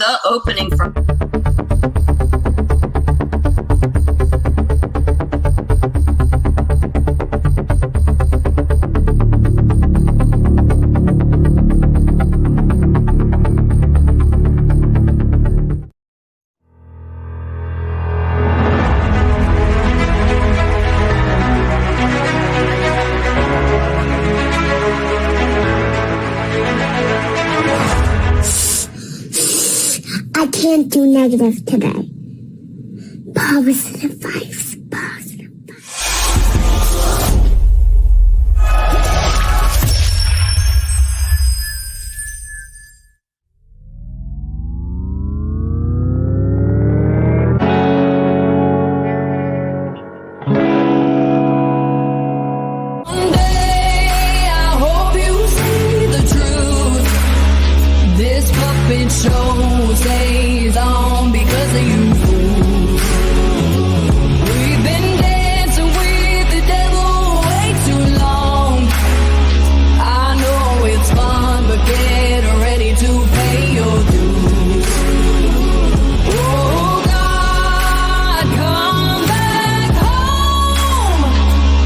the opening for... I can't do negative today. Positive vibes, positive vibes. One day I hope you see the truth. This puppet show stays on because of you. We've been dancing with the devil way too long. I know it's fun, but get ready to pay your dues. Oh God, come back home.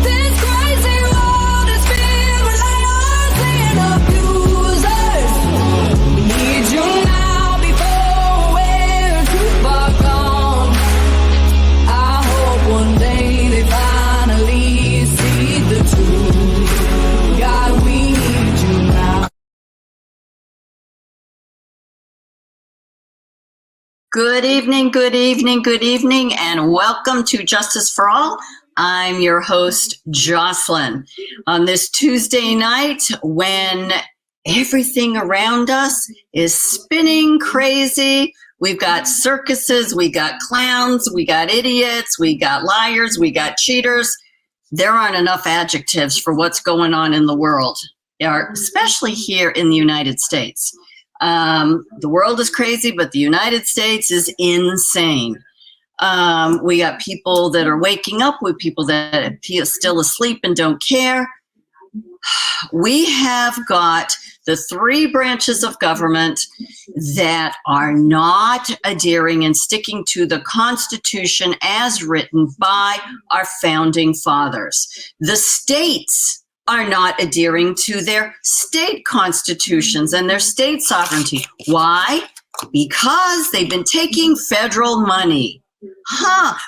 This crazy world is filled with liars and abusers. We need you now before we're too far gone. I hope one day they finally see the truth. God, we need you now. Good evening, good evening, good evening, and welcome to Justice for All. I'm your host, Jocelyn. On this Tuesday night, when everything around us is spinning crazy, we've got circuses, we got clowns, we got idiots, we got liars, we got cheaters. There aren't enough adjectives for what's going on in the world, especially here in the United States. The world is crazy, but the United States is insane. We got people that are waking up with people that are still asleep and don't care. We have got the three branches of government that are not adhering and sticking to the Constitution as written by our founding fathers. The states are not adhering to their state constitutions and their state sovereignty. Why? Because they've been taking federal money.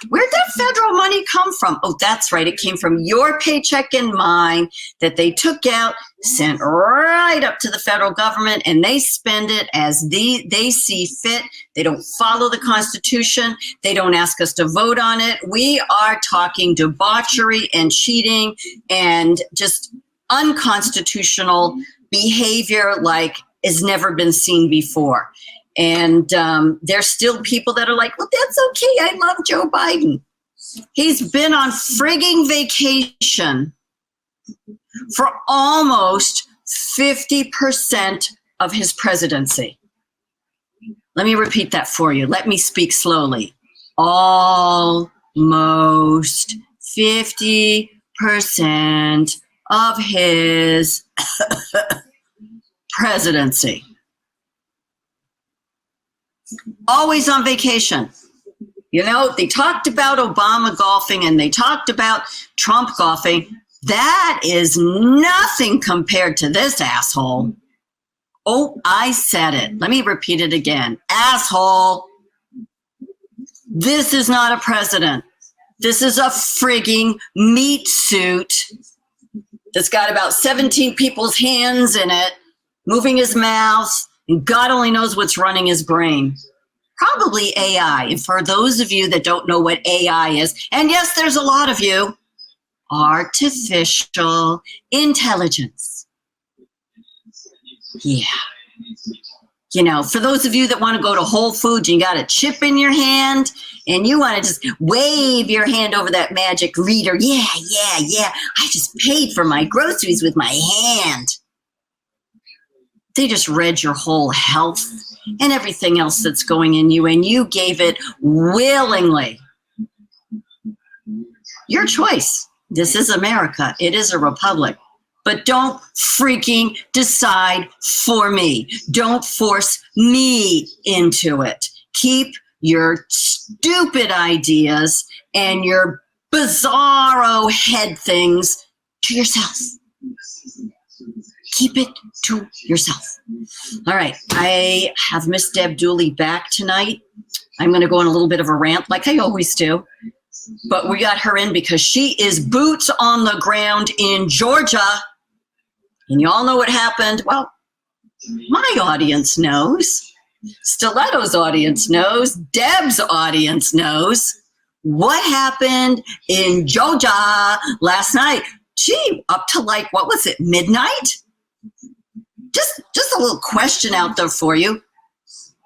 Where'd that federal money come from? Oh, that's right. It came from your paycheck and mine that they took out, sent right up to the federal government, and they spend it as they see fit. They don't follow the Constitution. They don't ask us to vote on it. We are talking debauchery and cheating and just unconstitutional behavior like has never been seen before. And there's still people that are like, well, that's okay. I love Joe Biden. He's been on frigging vacation for almost 50% of his presidency. Let me repeat that for you. Let me speak slowly. Almost 50% of his presidency. Always on vacation. You know, they talked about Obama golfing and they talked about Trump golfing. That is nothing compared to this asshole. Oh, I said it. Let me repeat it again. Asshole. This is not a president. This is a frigging meat suit that's got about 17 people's hands in it, moving his mouth, and God only knows what's running his brain. Probably AI. And for those of you that don't know what AI is, and yes, there's a lot of you, artificial intelligence. Yeah. You know, for those of you that want to go to Whole Foods, you got a chip in your hand and you want to just wave your hand over that magic reader. Yeah. I just paid for my groceries with my hand. They just read your whole health and everything else that's going in you, and you gave it willingly. Your choice. This is America. It is a republic. but don't freaking decide for me. Don't force me into it. Keep your stupid ideas and your bizarro head things to yourself. Keep it to yourself. All right, I have Miss Deb Dooley back tonight. I'm going to go on a little bit of a rant like I always do. But we got her in because she is boots on the ground in Georgia. And you all know what happened. Well, my audience knows. Stiletto's audience knows. Deb's audience knows what happened in Georgia last night. Gee, up to like, what was it, midnight? Just a little question out there for you.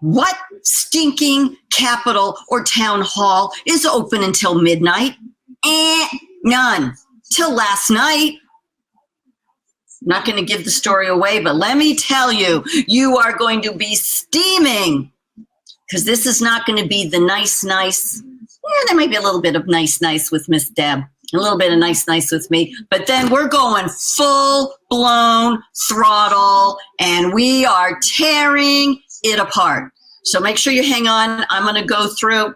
What stinking capital or town hall is open until midnight? None. Till last night. I'm not going to give the story away, but let me tell you, you are going to be steaming because this is not going to be the nice. Yeah, there might be a little bit of nice with Miss Deb, a little bit of nice with me, but then we're going full-blown throttle, and we are tearing it apart. So make sure you hang on. I'm going to go through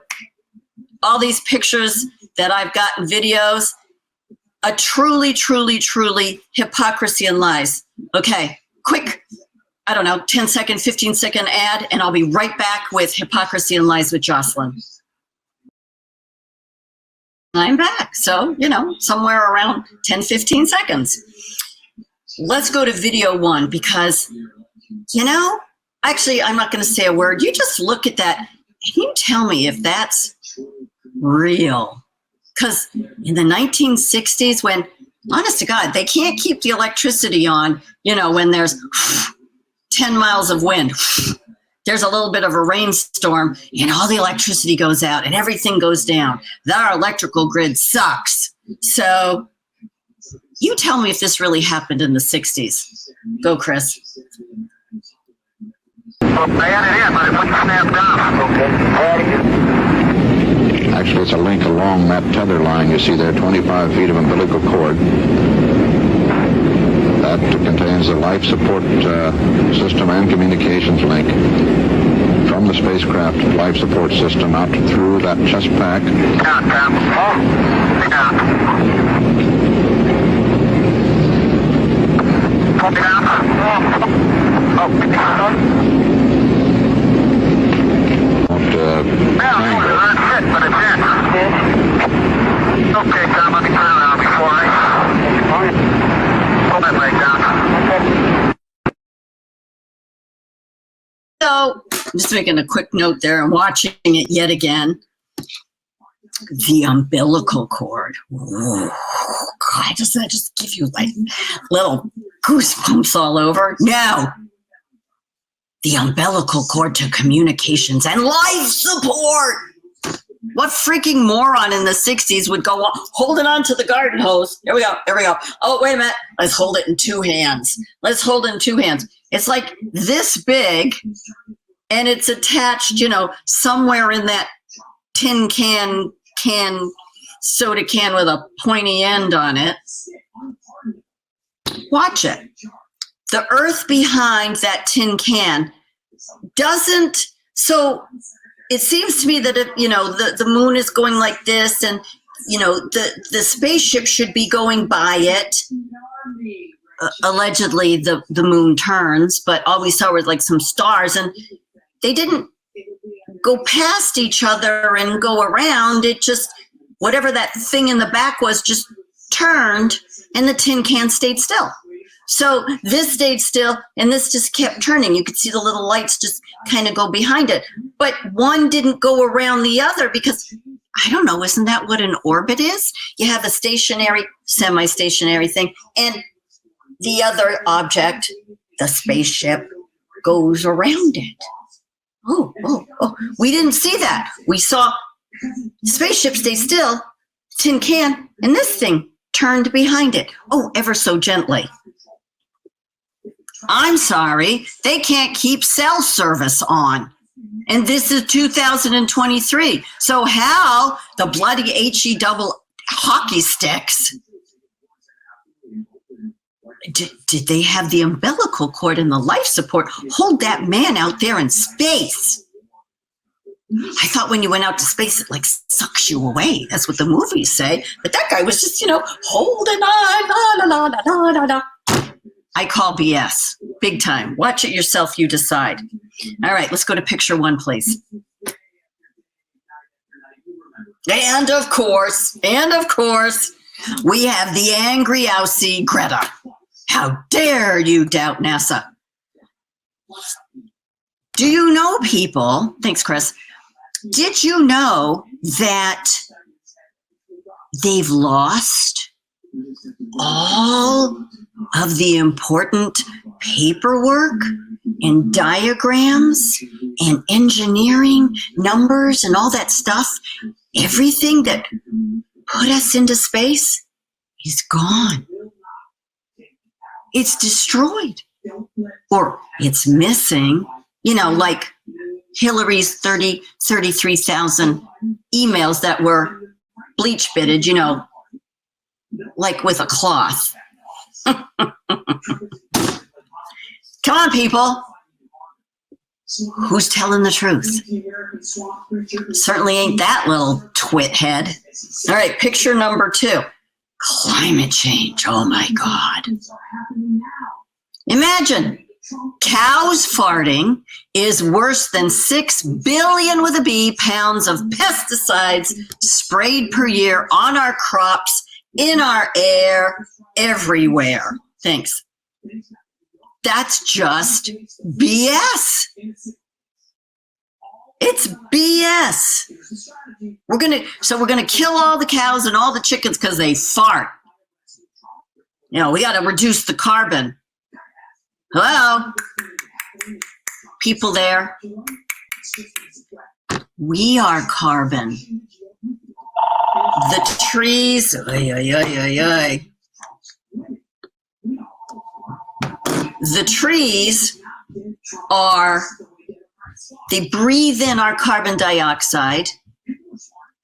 all these pictures that I've gotten videos. A truly hypocrisy and lies. Okay, quick, 10-second, 15-second ad, and I'll be right back with Hypocrisy and Lies with Jocelyn. I'm back, so, somewhere around 10, 15 seconds. Let's go to video one because, actually, I'm not going to say a word. You just look at that and you tell me if that's real. Because in the 1960s, when, honest to God, they can't keep the electricity on, when there's 10 miles of wind, there's a little bit of a rainstorm, and all the electricity goes out and everything goes down. Our electrical grid sucks. So you tell me if this really happened in the 60s. Go, Chris. I had it in, but it wouldn't snap down. Okay. Actually, it's a link along that tether line you see there, 25 feet of umbilical cord. That contains the life support system and communications link from the spacecraft life support system out through that chest pack. Okay, Tom, let me turn around before I pull that leg down. So, I'm just making a quick note there and watching it yet again. The umbilical cord. Ooh, God, does that just give you like little goosebumps all over? No. The umbilical cord to communications and life support. What freaking moron in the 60s would go holding on to the garden hose? Here we go. Oh, wait a minute. Let's hold it in two hands. It's like this big, and it's attached, somewhere in that tin can soda can with a pointy end on it. Watch it. The earth behind that tin can doesn't, so it seems to me that if, the moon is going like this and, the spaceship should be going by it. Allegedly, the moon turns, but all we saw was like some stars, and they didn't go past each other and go around. It just, whatever that thing in the back was, just turned, and the tin can stayed still. So this stayed still, and this just kept turning. You could see the little lights just kind of go behind it. But one didn't go around the other because, I don't know, isn't that what an orbit is? You have a stationary, semi-stationary thing, and the other object, the spaceship, goes around it. Oh, we didn't see that. We saw the spaceship stay still, tin can, and this thing turned behind it. Oh, ever so gently. I'm sorry, they can't keep cell service on. And this is 2023. So how the bloody HE double hockey sticks did they have the umbilical cord and the life support hold that man out there in space? I thought when you went out to space, it like sucks you away. That's what the movies say. But that guy was just, holding on, la, la, la, la, la, la. I call BS. Big time. Watch it yourself, you decide. All right, let's go to picture 1, please. And of course, we have the angry Aussie Greta. How dare you doubt NASA? Do you know, people? Thanks, Chris. Did you know that they've lost all of the important paperwork and diagrams and engineering numbers and all that stuff? Everything that put us into space is gone. It's destroyed. Or it's missing, like Hillary's 33,000 emails that were bleach bitted, like with a cloth. Come on, people. Who's telling the truth? Certainly ain't that little twit head. All right, picture number 2. Climate change. Oh my God. Imagine cows farting is worse than 6 billion with a B pounds of pesticides sprayed per year on our crops, in our air, everywhere. Thanks. That's just BS. It's BS. We're gonna kill all the cows and all the chickens because they fart. We got to reduce the carbon. Hello, people there. We are carbon. The trees. The trees they breathe in our carbon dioxide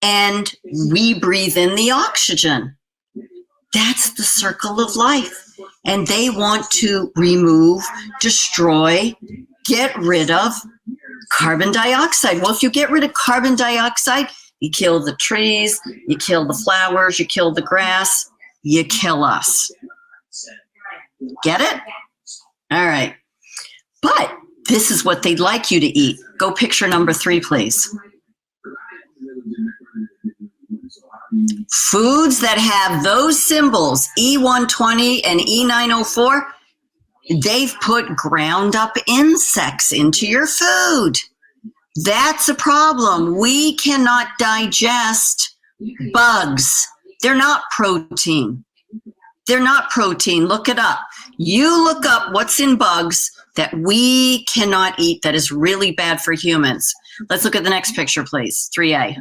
and we breathe in the oxygen. That's the circle of life. And they want to remove, destroy, get rid of carbon dioxide. Well, if you get rid of carbon dioxide, you kill the trees, you kill the flowers, you kill the grass, you kill us. Get it? All right. But this is what they'd like you to eat. Go picture number 3, please. Foods that have those symbols, E120 and E904, they've put ground up insects into your food. That's a problem. We cannot digest bugs. They're not protein. They're not protein. Look it up. You look up what's in bugs that we cannot eat that is really bad for humans. Let's look at the next picture, please. 3A.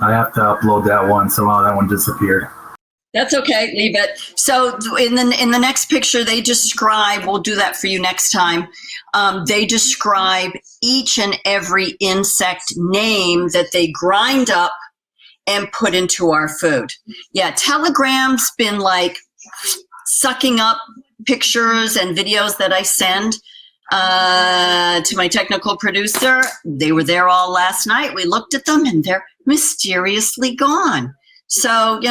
I have to upload that one. Somehow that one disappeared. That's okay. Leave it. So in the next picture, they describe, we'll do that for you next time. They describe each and every insect name that they grind up and put into our food. Yeah, Telegram's been like sucking up pictures and videos that I send to my technical producer. They were there all last night. We looked at them and they're mysteriously gone. So,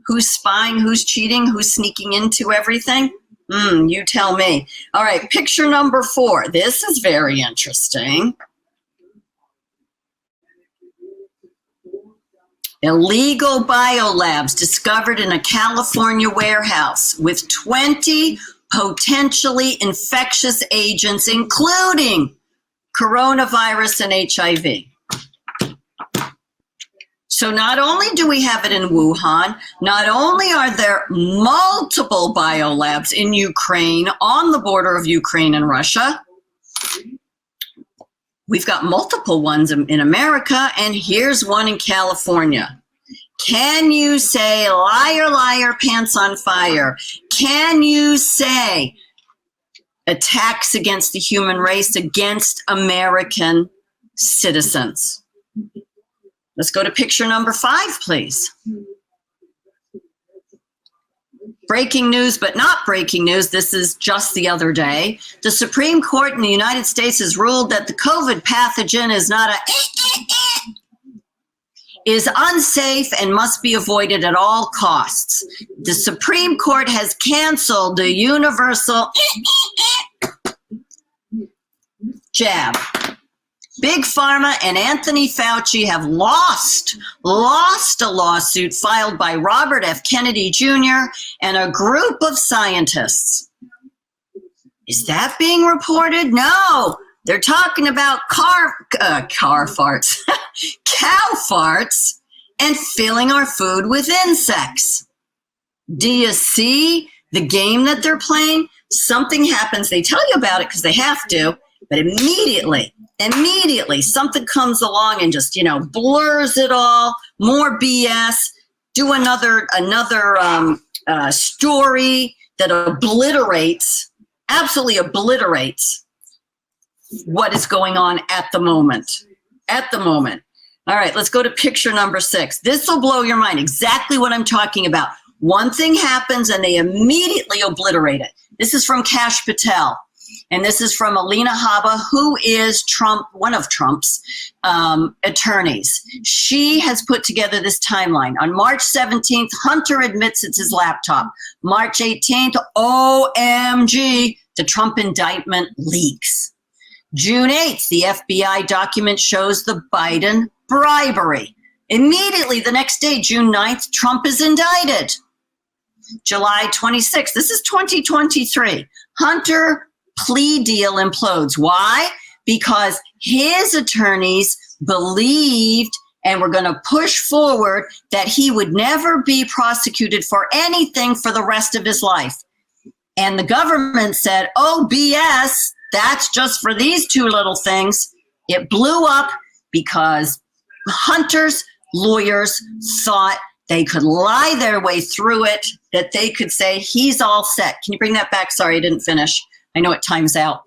who's spying, who's cheating, who's sneaking into everything? You tell me. All right, picture number 4. This is very interesting. Illegal biolabs discovered in a California warehouse with 20 potentially infectious agents, including coronavirus and HIV. So not only do we have it in Wuhan, not only are there multiple biolabs in Ukraine, on the border of Ukraine and Russia, we've got multiple ones in America, and here's one in California. Can you say, liar, liar, pants on fire? Can you say attacks against the human race, against American citizens? Let's go to picture number 5, please. Breaking news, but not breaking news. This is just the other day. The Supreme Court in the United States has ruled that the COVID pathogen is unsafe and must be avoided at all costs. The Supreme Court has canceled the universal jab. Big Pharma and Anthony Fauci have lost a lawsuit filed by Robert F. Kennedy Jr. and a group of scientists. Is that being reported? No, they're talking about car farts, cow farts, and filling our food with insects. Do you see the game that they're playing? Something happens, they tell you about it because they have to, but immediately something comes along and just, blurs it all, more BS, do another story that absolutely obliterates what is going on at the moment. All right, let's go to picture number 6. This will blow your mind, exactly what I'm talking about. One thing happens and they immediately obliterate it. This is from Kash Patel. And this is from Alina Habba, who is one of Trump's attorneys. She has put together this timeline. On March 17th, Hunter admits it's his laptop. March 18th, OMG, the Trump indictment leaks. June 8th, the FBI document shows the Biden bribery. Immediately the next day, June 9th, Trump is indicted. July 26th, this is 2023, Hunter plea deal implodes. Why? Because his attorneys believed and were going to push forward that he would never be prosecuted for anything for the rest of his life. And the government said, oh, BS, that's just for these 2 little things. It blew up because Hunter's lawyers thought they could lie their way through it, that they could say he's all set. Can you bring that back? Sorry, I didn't finish. I know it times out.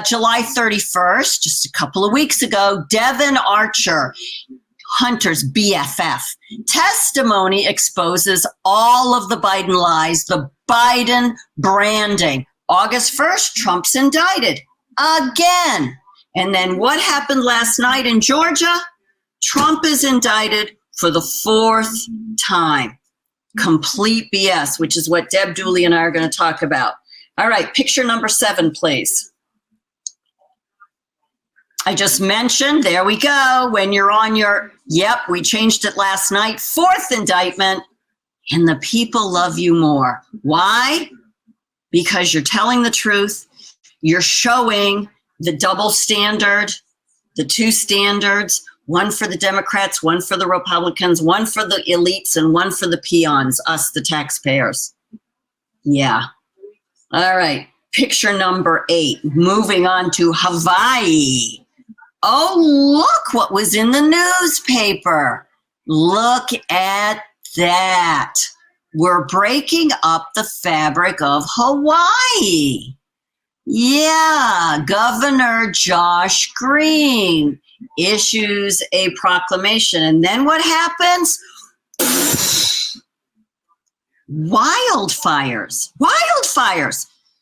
July 31st, just a couple of weeks ago, Devin Archer, Hunter's BFF, testimony exposes all of the Biden lies, the Biden branding. August 1st, Trump's indicted again. And then what happened last night in Georgia? Trump is indicted for the 4th time. Complete BS, which is what Deb Dooley and I are going to talk about. All right, picture number 7, please. I just mentioned, there we go, when you're on we changed it last night, 4th indictment, and the people love you more. Why? Because you're telling the truth, you're showing the double standard, the 2 standards, one for the Democrats, one for the Republicans, one for the elites, and one for the peons, us, the taxpayers. Yeah. All right, picture number 8, moving on to Hawaii. Oh, look what was in the newspaper. Look at that. We're breaking up the fabric of Hawaii. Yeah, Governor Josh Green issues a proclamation. And then what happens? Wildfires.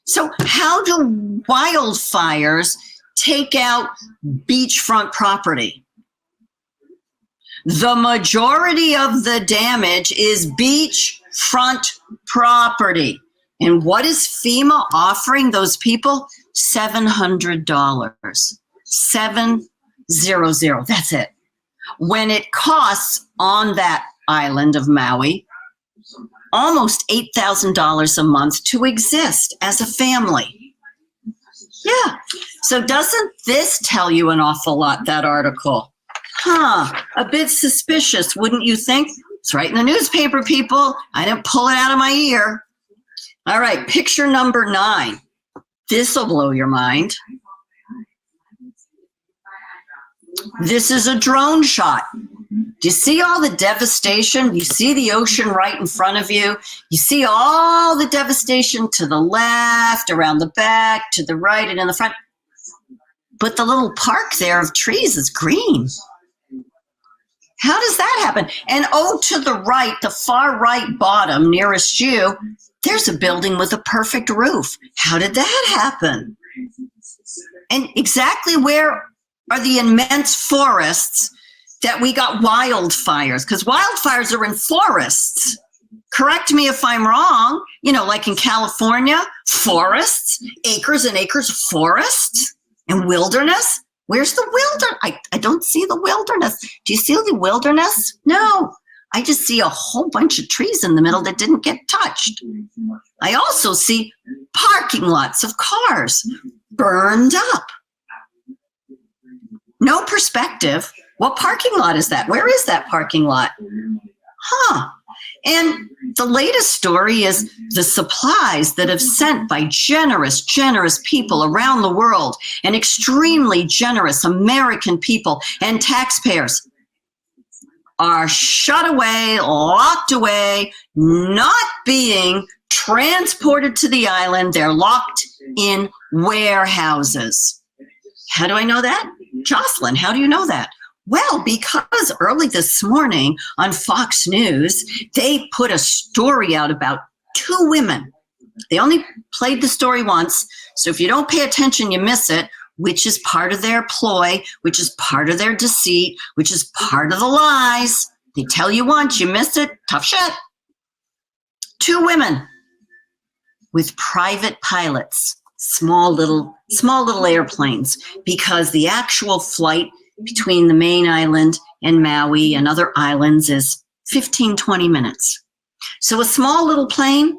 So how do wildfires take out beachfront property? The majority of the damage is beachfront property. And what is FEMA offering those people? $700. 700. That's it. When it costs on that island of Maui almost $8,000 a month to exist as a family. Yeah. So doesn't this tell you an awful lot, that article? A bit suspicious, wouldn't you think? It's right in the newspaper, people. I didn't pull it out of my ear. All right, picture number 9. This will blow your mind. This is a drone shot. Do you see all the devastation? You see the ocean right in front of you. You see all the devastation to the left, around the back, to the right, and in the front. But the little park there of trees is green. How does that happen? And oh, to the right, the far right bottom nearest you, there's a building with a perfect roof. How did that happen? And exactly where are the immense forests that we got wildfires? Because wildfires are in forests. Correct me if I'm wrong. Like in California, forests, acres and acres of forests and wilderness. Where's the wilderness? I don't see the wilderness. Do you see the wilderness? No. I just see a whole bunch of trees in the middle that didn't get touched. I also see parking lots of cars burned up. No perspective. What parking lot is that? Where is that parking lot? And the latest story is the supplies that have sent by generous people around the world, and extremely generous American people and taxpayers are shut away, locked away, not being transported to the island. They're locked in warehouses. How do I know that? Jocelyn, how do you know that? Well, because early this morning on Fox News, they put a story out about two women. They only played the story once, so if you don't pay attention, you miss it, which is part of their ploy, which is part of their deceit, which is part of the lies. They tell you once, you miss it, tough shit. Two women with private pilots, small little airplanes, because the actual flight between the main island and Maui and other islands is 15, 20 minutes. So a small little plane,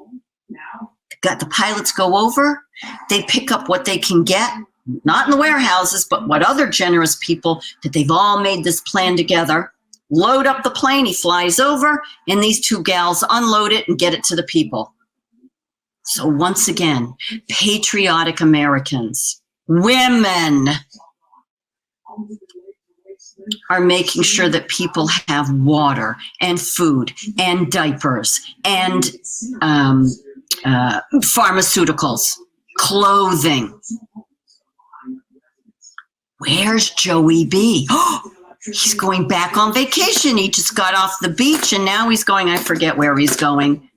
got the pilots go over, they pick up what they can get, not in the warehouses, but what other generous people that they've all made this plan together, load up the plane, he flies over, and these two gals unload it and get it to the people. So once again, patriotic Americans, women, are making sure that people have water and food and diapers and pharmaceuticals, clothing. Where's Joey B? Oh, he's going back on vacation. He just got off the beach and now he's going, I forget where he's going.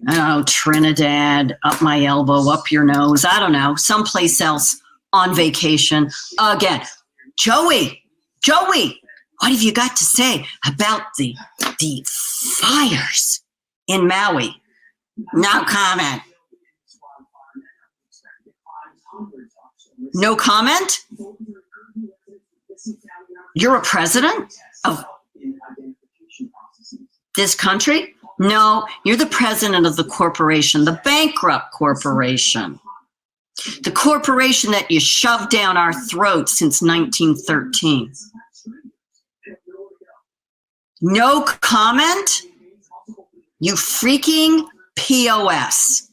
I don't know, Trinidad, up my elbow, up your nose. I don't know, someplace else on vacation again. Joey, what have you got to say about the fires in Maui? No comment. No comment? You're a president of this country? No, you're the president of the corporation, the bankrupt corporation. The corporation that you shoved down our throats since 1913. No comment? You freaking POS.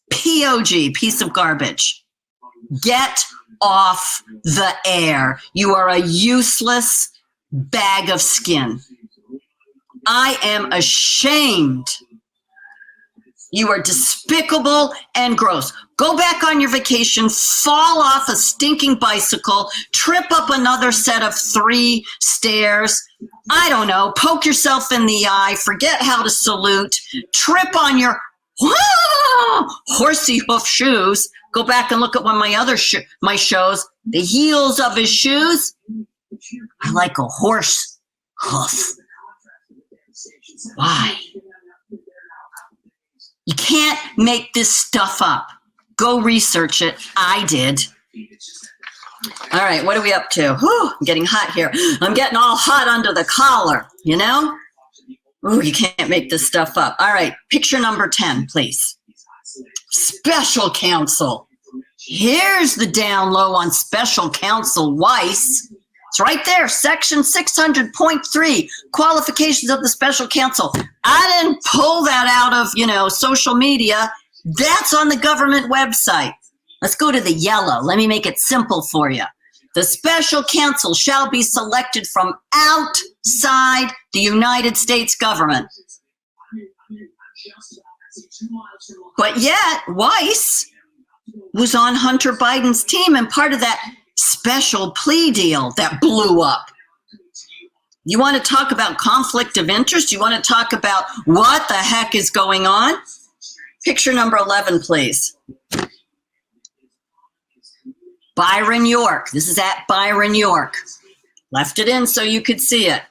POG, piece of garbage. Get off the air. You are a useless bag of skin. I am ashamed. You are despicable and gross. Go back on your vacation, fall off a stinking bicycle, trip up another set of 3 stairs. I don't know, poke yourself in the eye, forget how to salute, trip on your horsey hoof shoes. Go back and look at one of my other my shows. The heels of his shoes are like a horse hoof. Why? You can't make this stuff up. Go research it. I did. All right, what are we up to? Whew, I'm getting hot here. I'm getting all hot under the collar, you know? Ooh, you can't make this stuff up. All right, picture number 10, please. Special counsel. Here's the down low on special counsel Weiss. It's right there, section 600.3, qualifications of the special counsel. I didn't pull that out of, social media. That's on the government website. Let's go to the yellow. Let me make it simple for you. The special counsel shall be selected from outside the United States government. But yet, Weiss was on Hunter Biden's team and part of that special plea deal that blew up. You want to talk about conflict of interest? You want to talk about what the heck is going on? Picture number 11, please. Byron York. This is at Byron York. Left it in so you could see it.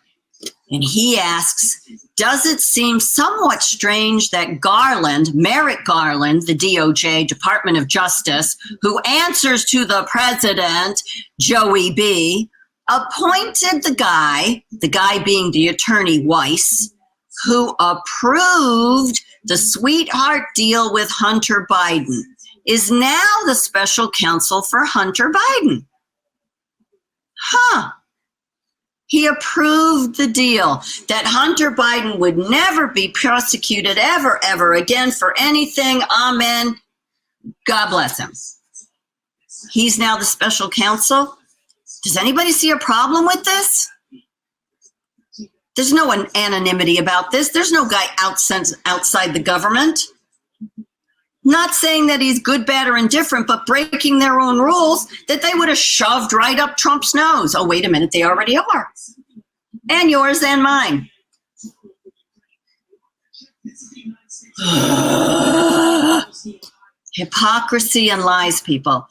And he asks, does it seem somewhat strange that Garland, Merrick Garland, the DOJ, Department of Justice, who answers to the president, Joey B., appointed the guy being the attorney Weiss, who approved the sweetheart deal with Hunter Biden, is now the special counsel for Hunter Biden? Huh. He approved the deal that Hunter Biden would never be prosecuted ever again for anything. Amen. God bless him. He's now the special counsel. Does anybody see a problem with this? There's no anonymity about this. There's no guy outside the government. Not saying that he's good, bad, or indifferent, but breaking their own rules that they would have shoved right up Trump's nose. Oh, wait a minute, they already are. And yours and mine. Hypocrisy and lies, people.